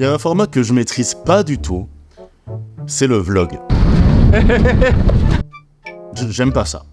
Il y a un format que je maîtrise pas du tout, c'est le vlog. J'aime pas ça.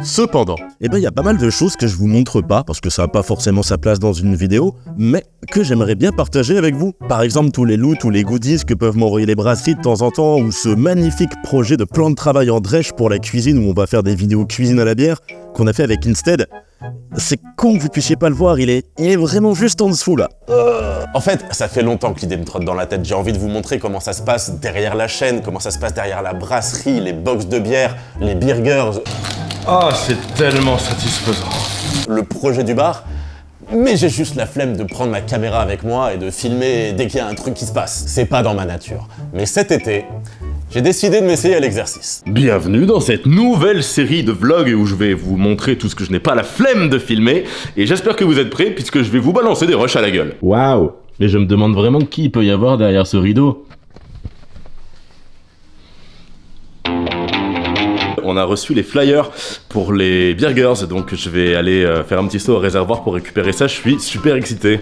Cependant, il y a pas mal de choses que je vous montre pas, parce que ça n'a pas forcément sa place dans une vidéo, mais que j'aimerais bien partager avec vous. Par exemple, tous les loots ou les goodies que peuvent m'envoyer les brasseries de temps en temps, ou ce magnifique projet de plan de travail en drèche pour la cuisine, où on va faire des vidéos cuisine à la bière, qu'on a fait avec Instead. C'est con que vous puissiez pas le voir, il est vraiment juste en dessous là. En fait, ça fait longtemps que l'idée me trotte dans la tête. J'ai envie de vous montrer comment ça se passe derrière la chaîne, comment ça se passe derrière la brasserie, les box de bière, les burgers. Ah, c'est tellement satisfaisant. Le projet du bar. Mais j'ai juste la flemme de prendre ma caméra avec moi et de filmer dès qu'il y a un truc qui se passe. C'est pas dans ma nature. Mais cet été, j'ai décidé de m'essayer à l'exercice. Bienvenue dans cette nouvelle série de vlogs où je vais vous montrer tout ce que je n'ai pas la flemme de filmer. Et j'espère que vous êtes prêts puisque je vais vous balancer des rushs à la gueule. Waouh! Mais je me demande vraiment qui il peut y avoir derrière ce rideau. On a reçu les flyers pour les burgers, donc je vais aller faire un petit saut au réservoir pour récupérer ça, je suis super excité.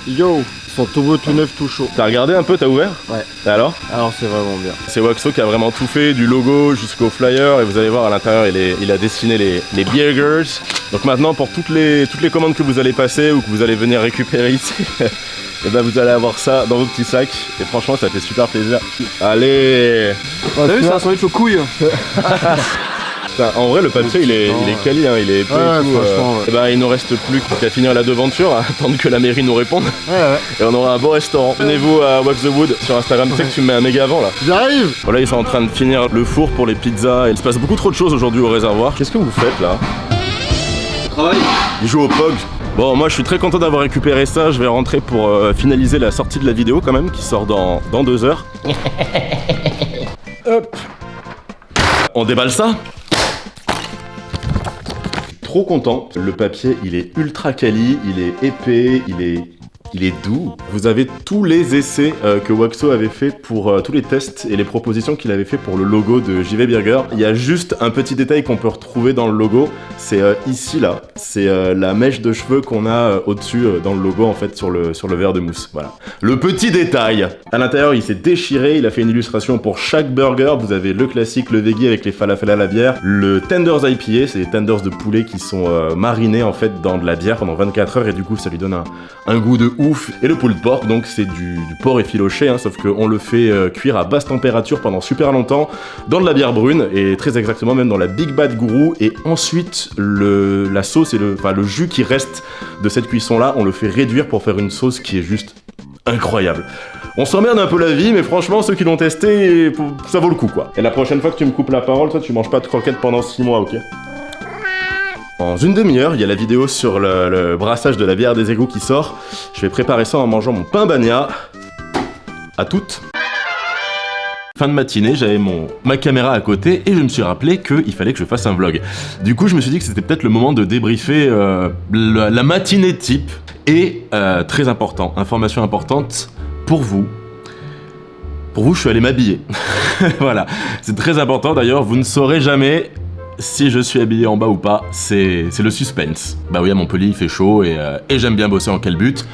Yo, ils sont tout beaux, tout neufs, tout chauds. T'as regardé un peu, t'as ouvert? Ouais. Et alors C'est vraiment bien. C'est Waxo qui a vraiment tout fait, du logo jusqu'au flyer, et vous allez voir à l'intérieur il a dessiné les burgers. Donc maintenant pour toutes les commandes que vous allez passer ou que vous allez venir récupérer ici, et vous allez avoir ça dans vos petits sacs, et franchement ça fait super plaisir. Allez! T'as vu, c'est un sandwich aux couilles. Putain, en vrai le papier il est quali, hein, il est épais et tout. Ouais. Il nous reste plus qu'à finir la devanture, à attendre que la mairie nous réponde. Et on aura un beau restaurant. Venez-vous à Wax the Wood sur Instagram, tu sais que tu me mets un méga avant là. J'arrive. Voilà, ils sont en train de finir le four pour les pizzas, il se passe beaucoup trop de choses aujourd'hui au réservoir. Qu'est-ce que vous faites là? Travail. Ils jouent au POG. Bon, moi je suis très content d'avoir récupéré ça, je vais rentrer pour finaliser la sortie de la vidéo quand même, qui sort dans 2 heures. Hop. On déballe ça. Trop content, le papier il est ultra quali, il est épais, il est doux. Vous avez tous les essais que Waxo avait fait pour tous les tests et les propositions qu'il avait fait pour le logo de JV Burger. Il y a juste un petit détail qu'on peut retrouver dans le logo, c'est ici là, c'est la mèche de cheveux qu'on a au-dessus dans le logo en fait sur le verre de mousse. Voilà. Le petit détail. À l'intérieur il s'est déchiré, il a fait une illustration pour chaque burger. Vous avez le classique, le veggie avec les falafels à la bière, le tenders IPA, c'est des tenders de poulet qui sont marinés en fait dans de la bière pendant 24 heures et du coup ça lui donne un goût de ouf. Et le pulled pork, donc c'est du porc effiloché, hein, sauf qu'on le fait cuire à basse température pendant super longtemps dans de la bière brune, et très exactement même dans la Big Bad Guru, et ensuite la sauce et le jus qui reste de cette cuisson là, on le fait réduire pour faire une sauce qui est juste incroyable. On s'emmerde un peu la vie, mais franchement ceux qui l'ont testé, ça vaut le coup quoi. Et la prochaine fois que tu me coupes la parole, toi tu manges pas de croquettes pendant 6 mois, ok? En une demi-heure, il y a la vidéo sur le brassage de la bière des égouts qui sort. Je vais préparer ça en mangeant mon pain bagna. À toutes. Fin de matinée, j'avais ma caméra à côté et je me suis rappelé qu'il fallait que je fasse un vlog. Du coup, je me suis dit que c'était peut-être le moment de débriefer la matinée type. Et très important, information importante pour vous. Pour vous, je suis allé m'habiller. Voilà, c'est très important d'ailleurs, vous ne saurez jamais si je suis habillé en bas ou pas, c'est le suspense. Bah oui, à Montpellier il fait chaud et j'aime bien bosser en quel but?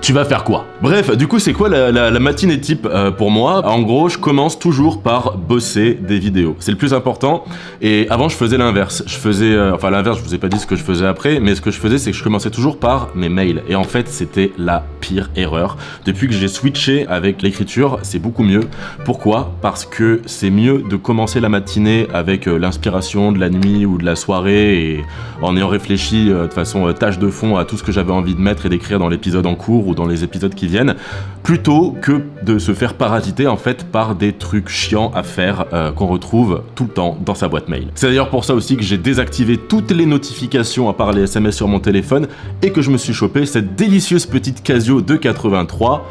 Tu vas faire quoi? Bref, du coup c'est quoi la matinée type pour moi? En gros, je commence toujours par bosser des vidéos. C'est le plus important. Et avant je faisais l'inverse. Je vous ai pas dit ce que je faisais après, mais ce que je faisais c'est que je commençais toujours par mes mails. Et en fait c'était la pire erreur. Depuis que j'ai switché avec l'écriture, c'est beaucoup mieux. Pourquoi? Parce que c'est mieux de commencer la matinée avec l'inspiration de la nuit ou de la soirée et en ayant réfléchi de façon tâche de fond à tout ce que j'avais envie de mettre et d'écrire dans l'épisode en cours ou dans les épisodes qui viennent, plutôt que de se faire parasiter en fait par des trucs chiants à faire qu'on retrouve tout le temps dans sa boîte mail. C'est d'ailleurs pour ça aussi que j'ai désactivé toutes les notifications à part les SMS sur mon téléphone et que je me suis chopé cette délicieuse petite Casio de 83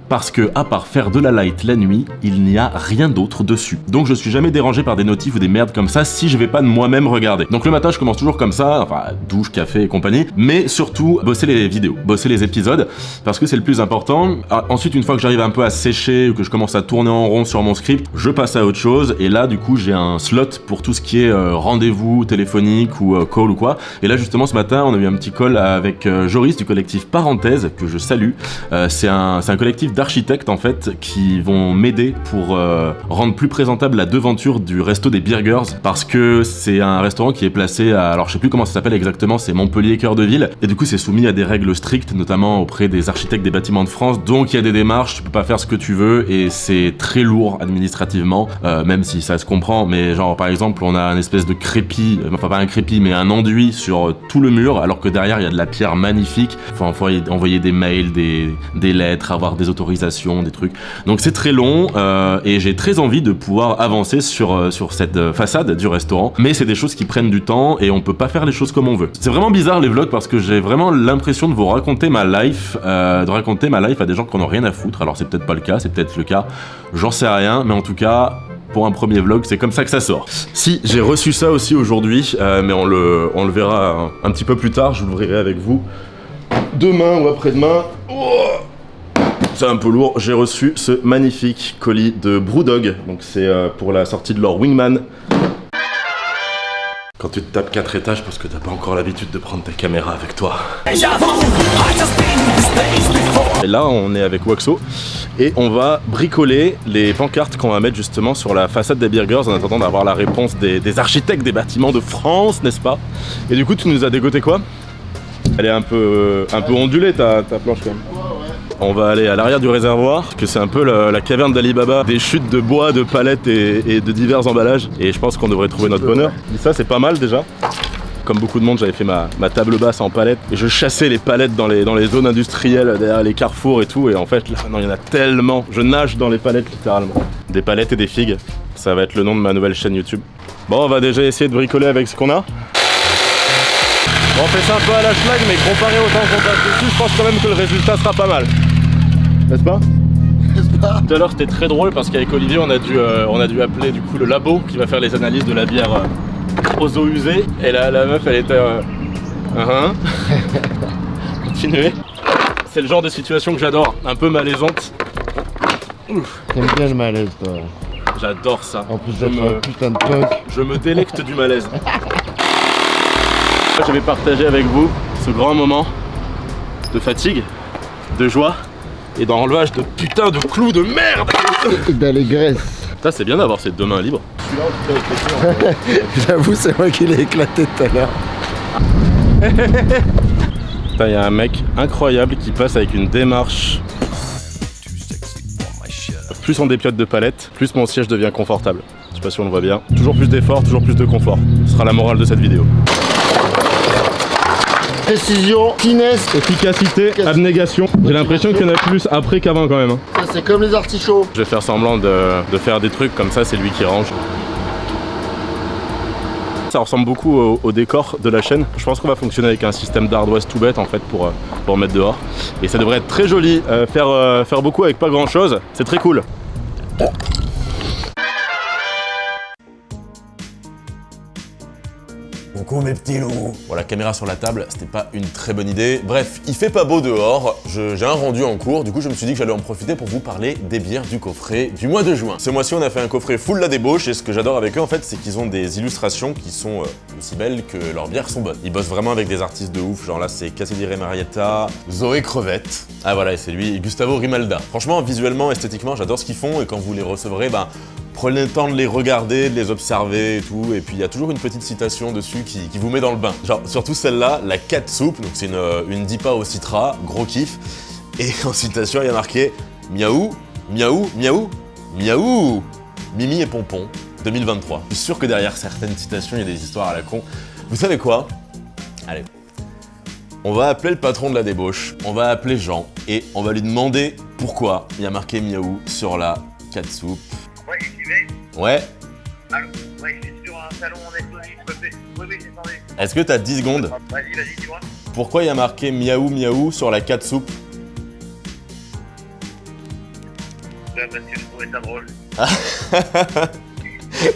parce que, à part faire de la light la nuit, il n'y a rien d'autre dessus. Donc je suis jamais dérangé par des notifs ou des merdes comme ça si je vais pas de moi-même regarder. Donc le matin je commence toujours comme ça, enfin douche, café et compagnie, mais surtout bosser les vidéos, bosser les épisodes, parce que c'est le plus important. Ensuite, une fois que j'arrive un peu à sécher ou que je commence à tourner en rond sur mon script, je passe à autre chose, et là du coup j'ai un slot pour tout ce qui est rendez-vous téléphonique ou call ou quoi. Et là justement ce matin on a eu un petit call avec Joris du collectif Parenthèse, que je salue. C'est un collectif d'architectes en fait qui vont m'aider pour rendre plus présentable la devanture du resto des Burgers, parce que c'est un restaurant qui est placé à, alors je sais plus comment ça s'appelle exactement, c'est Montpellier cœur de ville, et du coup c'est soumis à des règles strictes, notamment auprès des architectes des bâtiments de France, donc il y a des démarches, tu peux pas faire ce que tu veux, et c'est très lourd administrativement, même si ça se comprend, mais genre par exemple on a un espèce de crépi, enfin pas un crépi mais un enduit sur tout le mur, alors que derrière il y a de la pierre magnifique, faut envoyer des mails, des lettres, avoir des autorisations, des trucs, donc c'est très long, et j'ai très envie de pouvoir avancer sur cette façade du restaurant, mais c'est des choses qui prennent du temps et on peut pas faire les choses comme on veut. C'est vraiment bizarre les vlogs parce que j'ai vraiment l'impression de vous raconter ma life, à des gens qui en ont rien à foutre. Alors c'est peut-être pas le cas, c'est peut-être le cas, j'en sais rien, mais en tout cas pour un premier vlog c'est comme ça que ça sort. Si, j'ai reçu ça aussi aujourd'hui, mais on le verra un petit peu plus tard, je l'ouvrirai avec vous demain ou après-demain. C'est un peu lourd, j'ai reçu ce magnifique colis de Brewdog, donc c'est pour la sortie de leur Wingman. Quand tu te tapes 4 étages parce que t'as pas encore l'habitude de prendre ta caméra avec toi. Et là on est avec Waxo et on va bricoler les pancartes qu'on va mettre justement sur la façade des Burgers en attendant d'avoir la réponse des architectes des bâtiments de France, n'est-ce pas? Et du coup tu nous as dégoté quoi? Elle est un peu ondulée ta planche quand même. On va aller à l'arrière du réservoir, parce que c'est un peu la caverne d'Ali Baba, des chutes de bois, de palettes et de divers emballages. Et je pense qu'on devrait trouver notre bonheur. Et ça, c'est pas mal déjà. Comme beaucoup de monde, j'avais fait ma table basse en palettes. Et je chassais les palettes dans les zones industrielles, derrière les carrefours et tout. Et en fait, là, non, il y en a tellement. Je nage dans les palettes, littéralement. Des palettes et des figues. Ça va être le nom de ma nouvelle chaîne YouTube. Bon, on va déjà essayer de bricoler avec ce qu'on a. Bon, on fait ça un peu à la schlag, mais comparé au temps qu'on passe dessus, je pense quand même que le résultat sera pas mal. N'est-ce pas? Tout à l'heure c'était très drôle parce qu'avec Olivier on a dû appeler du coup le labo qui va faire les analyses de la bière aux eaux usées, et là la meuf elle était continuez. C'est le genre de situation que j'adore, un peu malaisante. T'aimes bien le malaise toi. J'adore ça. En plus d'être un putain de punk. Je me délecte du malaise. Je vais partager avec vous ce grand moment de fatigue, de joie et d'enlevage de putain de clous de merde. D'allégresse. Ça c'est bien d'avoir ces deux mains libres. J'avoue c'est moi qui l'ai éclaté tout à l'heure. Il y a un mec incroyable qui passe avec une démarche. Plus on dépiote de palettes, plus mon siège devient confortable. Je sais pas si on le voit bien. Toujours plus d'effort, toujours plus de confort. Ce sera la morale de cette vidéo. Précision, finesse, efficacité, abnégation. J'ai l'impression qu'il y en a plus après qu'avant quand même. Ça c'est comme les artichauts. Je vais faire semblant de faire des trucs comme ça, c'est lui qui range. Ça ressemble beaucoup au décor de la chaîne. Je pense qu'on va fonctionner avec un système d'ardoise tout bête en fait pour mettre dehors. Et ça devrait être très joli. Faire beaucoup avec pas grand chose, c'est très cool. Coucou mes petits loups. Bon, la caméra sur la table, c'était pas une très bonne idée. Bref, il fait pas beau dehors, j'ai un rendu en cours, du coup je me suis dit que j'allais en profiter pour vous parler des bières du coffret du mois de juin. Ce mois-ci on a fait un coffret full la débauche, et ce que j'adore avec eux en fait, c'est qu'ils ont des illustrations qui sont aussi belles que leurs bières sont bonnes. Ils bossent vraiment avec des artistes de ouf, genre là c'est Cassidire Marietta, Zoé Crevette, ah voilà et c'est lui, et Gustavo Rimalda. Franchement, visuellement, esthétiquement, j'adore ce qu'ils font, et quand vous les recevrez, prenez le temps de les regarder, de les observer et tout, et puis il y a toujours une petite citation dessus qui vous met dans le bain. Genre, surtout celle-là, la Catsup, donc c'est une DIPA au citra, gros kiff, et en citation, il y a marqué « Miaou, miaou, miaou, miaou, Mimi et Pompon, 2023 ». Je suis sûr que derrière certaines citations, il y a des histoires à la con. Vous savez quoi? Allez, on va appeler le patron de la débauche, on va appeler Jean, et on va lui demander pourquoi il y a marqué « Miaou » sur la Catsup. Ouais, j'y vais. Ouais. Allô? Ouais, je suis sur un salon en Estonie, je peux faire. Oui, j'attendais. Est-ce que t'as 10 secondes? Vas-y, dis-moi. Pourquoi il y a marqué miaou miaou sur la catsup? parce que je trouvais ça drôle.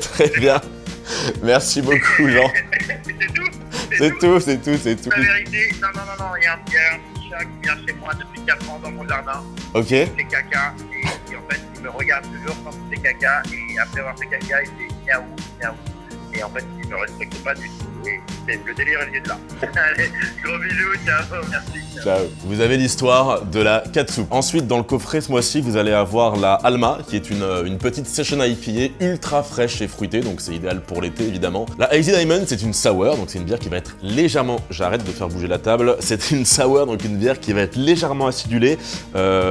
Très bien. Merci beaucoup, Jean. C'est tout. C'est tout. La vérité, non, il y a un petit chat qui vient chez moi depuis 4 ans dans mon jardin. Ok. Il fait caca et en fait il me regarde toujours quand il fait caca et après avoir fait caca il fait miaou, miaou. Et en fait il me respecte pas du tout et le délire il est de là. Allez, gros bisous, ciao, merci. Ciao. Vous avez l'histoire de la Katsu. Ensuite, dans le coffret, ce mois-ci, vous allez avoir la Alma, qui est une petite session IPA ultra fraîche et fruitée, donc c'est idéal pour l'été, évidemment. La Hazy Diamond, c'est une sour, donc c'est une bière qui va être légèrement... J'arrête de faire bouger la table. C'est une sour, donc une bière qui va être légèrement acidulée,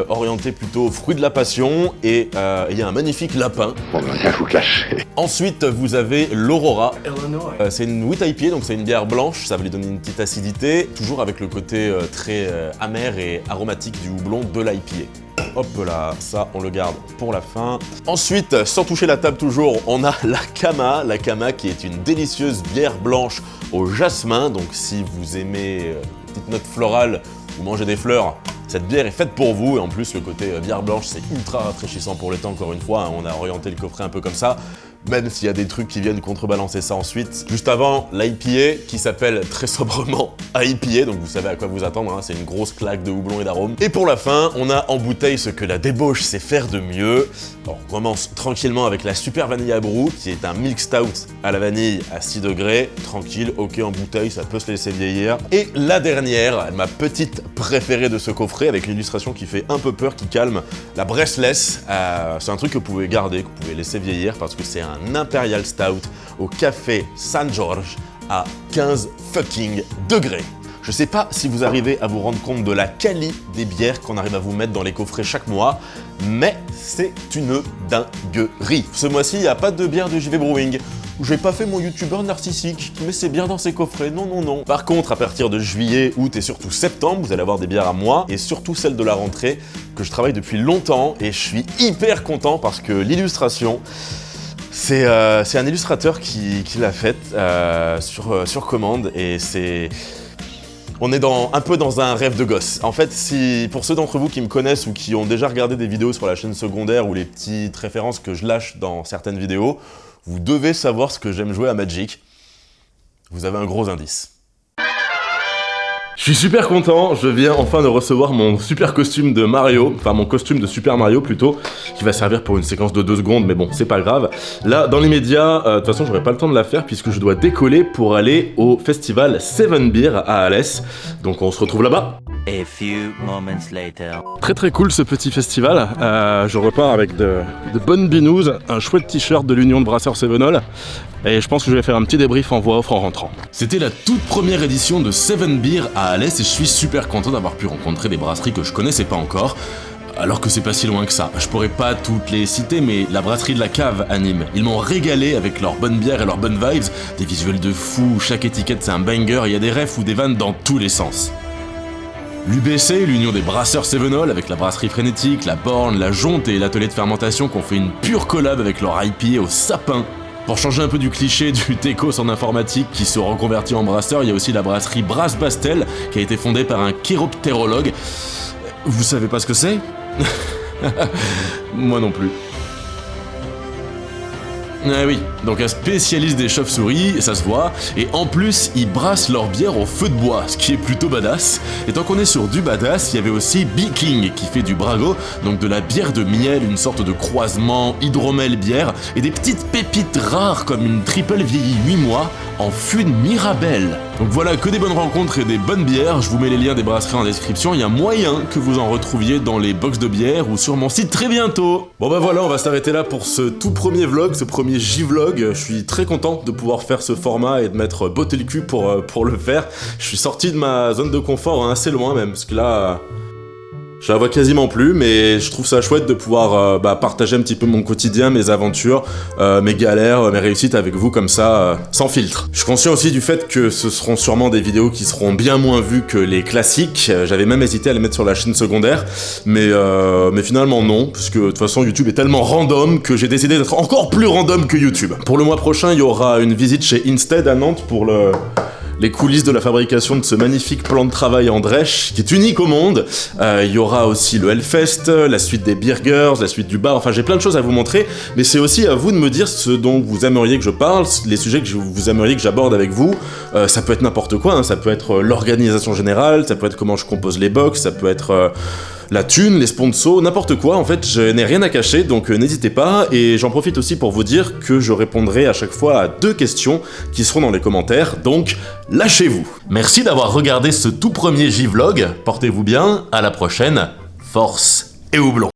orientée plutôt aux fruits de la passion, et il y a un magnifique lapin. On va rien vous cacher. Ensuite, vous avez l'Aurora. C'est une wheat IPA, donc c'est une bière blanche, ça va lui donner une petite acidité, toujours avec le côté très amer et aromatique du houblon de l'IPA. Hop là, ça on le garde pour la fin. Ensuite, sans toucher la table toujours, on a la Kama qui est une délicieuse bière blanche au jasmin, donc si vous aimez petite note florale ou manger des fleurs, cette bière est faite pour vous, et en plus le côté bière blanche c'est ultra rafraîchissant pour l'été encore une fois, hein, on a orienté le coffret un peu comme ça. Même s'il y a des trucs qui viennent contrebalancer ça ensuite. Juste avant, l'IPA qui s'appelle très sobrement IPA, donc vous savez à quoi vous attendre, hein, c'est une grosse claque de houblon et d'arôme. Et pour la fin, on a en bouteille ce que la débauche sait faire de mieux. Alors, on commence tranquillement avec la Super Vanilla Brew, qui est un milk stout à la vanille à 6 degrés. Tranquille, ok en bouteille, ça peut se laisser vieillir. Et la dernière, ma petite préférée de ce coffret, avec une illustration qui fait un peu peur, qui calme, la Breathless. C'est un truc que vous pouvez garder, que vous pouvez laisser vieillir, parce que c'est un Imperial Stout au café San George à 15 fucking degrés. Je sais pas si vous arrivez à vous rendre compte de la qualité des bières qu'on arrive à vous mettre dans les coffrets chaque mois, mais c'est une dinguerie. Ce mois-ci, il n'y a pas de bière de JV Brewing. J'ai pas fait mon youtubeur narcissique qui met ses bières dans ses coffrets, non. Par contre, à partir de juillet, août et surtout septembre, vous allez avoir des bières à moi, et surtout celles de la rentrée, que je travaille depuis longtemps, et je suis hyper content parce que l'illustration, c'est un illustrateur qui l'a faite sur commande, et c'est... On est un peu dans un rêve de gosse. En fait, pour ceux d'entre vous qui me connaissent ou qui ont déjà regardé des vidéos sur la chaîne secondaire ou les petites références que je lâche dans certaines vidéos, vous devez savoir ce que j'aime jouer à Magic. Vous avez un gros indice. Je suis super content, je viens enfin de recevoir mon super costume de Mario, enfin mon costume de Super Mario plutôt, qui va servir pour une séquence de 2 secondes, mais bon, c'est pas grave. Là, dans l'immédiat, de toute façon, j'aurai pas le temps de la faire puisque je dois décoller pour aller au festival 7 Beer à Alès, donc on se retrouve là-bas. A few moments later. Très cool ce petit festival, je repars avec de bonnes binous, un chouette t-shirt de l'Union de Brasseurs Sevenol, et je pense que je vais faire un petit débrief en voix off en rentrant. C'était la toute première édition de 7 Beer à Alès et je suis super content d'avoir pu rencontrer des brasseries que je connaissais pas encore, alors que c'est pas si loin que ça. Je pourrais pas toutes les citer, mais la brasserie de la Cave à Nîmes, ils m'ont régalé avec leurs bonnes bières et leurs bonnes vibes, des visuels de fou, chaque étiquette c'est un banger, il y a des refs ou des vannes dans tous les sens. L'UBC, l'Union des Brasseurs Sevenol, avec la brasserie Frénétique, la Borne, la Jonte et l'atelier de fermentation qui ont fait une pure collab avec leur IPA au sapin. Pour changer un peu du cliché du techos en informatique qui se reconvertit en brasseur, il y a aussi la brasserie Brasse Bastel qui a été fondée par un chiroptérologue. Vous savez pas ce que c'est ? Moi non plus. Ah oui, donc un spécialiste des chauves-souris, ça se voit, et en plus, ils brassent leur bière au feu de bois, ce qui est plutôt badass. Et tant qu'on est sur du badass, il y avait aussi Bee King qui fait du Brago, donc de la bière de miel, une sorte de croisement hydromel-bière, et des petites pépites rares comme une triple vieillie 8 mois en fût de Mirabelle. Donc voilà, que des bonnes rencontres et des bonnes bières, je vous mets les liens des brasseries en description, il y a moyen que vous en retrouviez dans les box de bière ou sur mon site très bientôt. Bon bah voilà, on va s'arrêter là pour ce tout premier vlog, ce premier J-vlog. Je suis très content de pouvoir faire ce format et de m'être botté le cul pour le faire. Je suis sorti de ma zone de confort, hein, assez loin même, parce que là... je la vois quasiment plus, mais je trouve ça chouette de pouvoir partager un petit peu mon quotidien, mes aventures, mes galères, mes réussites avec vous comme ça, sans filtre. Je suis conscient aussi du fait que ce seront sûrement des vidéos qui seront bien moins vues que les classiques. J'avais même hésité à les mettre sur la chaîne secondaire, mais finalement non, puisque de toute façon YouTube est tellement random que j'ai décidé d'être encore plus random que YouTube. Pour le mois prochain, il y aura une visite chez Instead à Nantes pour les coulisses de la fabrication de ce magnifique plan de travail en Dresch, qui est unique au monde. Il y aura aussi le Hellfest, la suite des burgers, la suite du bar, enfin j'ai plein de choses à vous montrer, mais c'est aussi à vous de me dire ce dont vous aimeriez que je parle, les sujets que vous aimeriez que j'aborde avec vous. Ça peut être n'importe quoi, hein. Ça peut être l'organisation générale, ça peut être comment je compose les box, ça peut être la thune, les sponsors, n'importe quoi. En fait, je n'ai rien à cacher, donc n'hésitez pas. Et j'en profite aussi pour vous dire que je répondrai à chaque fois à 2 questions qui seront dans les commentaires, donc lâchez-vous. Merci d'avoir regardé ce tout premier J-Vlog, portez-vous bien, à la prochaine, force et houblon.